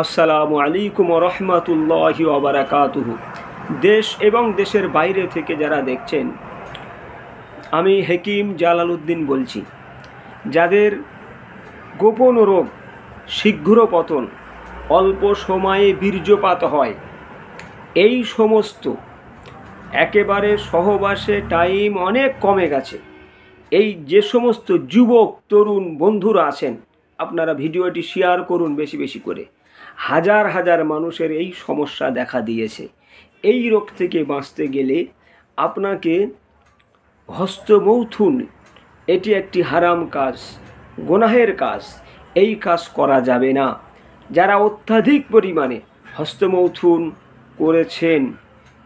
আসসালামু আলাইকুম রহমতুল্লাহি ওয়া বারাকাতুহু। দেশ এবং দেশের বাইরে থেকে যারা দেখছেন, আমি হাকিম জালালউদ্দিন বলছি। যাদের গোপন রোগ, শীঘ্র পতন, অল্প সময়ে বীর্যপাত হয়, এই সমস্ত একেবারে সহবাসে টাইম অনেক কমে গেছে, এই যে সমস্ত যুবক তরুণ বন্ধুরা আছেন, আপনারা ভিডিওটি শেয়ার করুন বেশি বেশি করে। হাজার হাজার মানুষের এই সমস্যা দেখা দিয়েছে। এই রোগ থেকে বাঁচতে গেলে আপনাকে হস্তমৈথুন, এটি একটি হারাম কাজ, গুনাহের কাজ। এই কাজ করা যাবে না। যারা অত্যাধিক পরিমাণে হস্তমৈথুন করেছেন,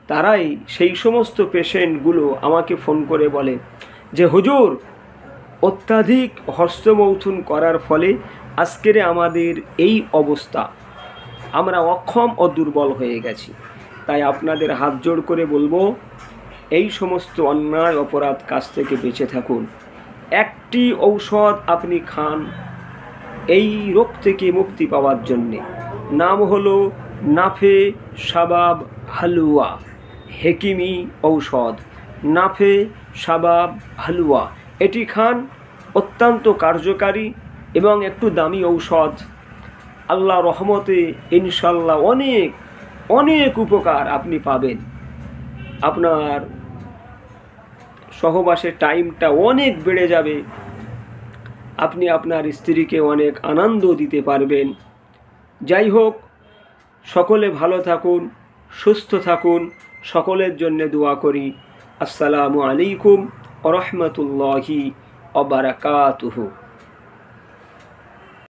তারাই সেই সমস্ত পেশেন্টগুলো আমাকে ফোন করে বলে যে হুজুর, অত্যাধিক হস্তমৈথুন করার ফলে আজকের আমাদের এই অবস্থা, আমরা অক্ষম ও দুর্বল হয়ে গেছি। তাই আপনাদের হাত জোড় করে বলবো, এই সমস্ত অন্যায় অপরাধ কাজ থেকে বেঁচে থাকুন। একটি ঔষধ আপনি খান এই রোগ থেকে মুক্তি পাওয়ার জন্যে, নাম হলো নাফে শাবাব হালুয়া, হেকিমি ঔষধ নাফে শাবাব হালুয়া। এটি খান, অত্যন্ত কার্যকারী এবং একটু দামি ঔষধ। আল্লাহ রহমতে ইনশাল্লাহ অনেক অনেক উপকার আপনি পাবেন। আপনার সহবাসের টাইমটা অনেক বেড়ে যাবে। আপনি আপনার স্ত্রীকে অনেক আনন্দ দিতে পারবেন। যাই হোক, সকলে ভালো থাকুন, সুস্থ থাকুন, সকলের জন্য দোয়া করি। আসসালামু আলাইকুম ওয়া রাহমাতুল্লাহি ওয়া বারাকাতুহু।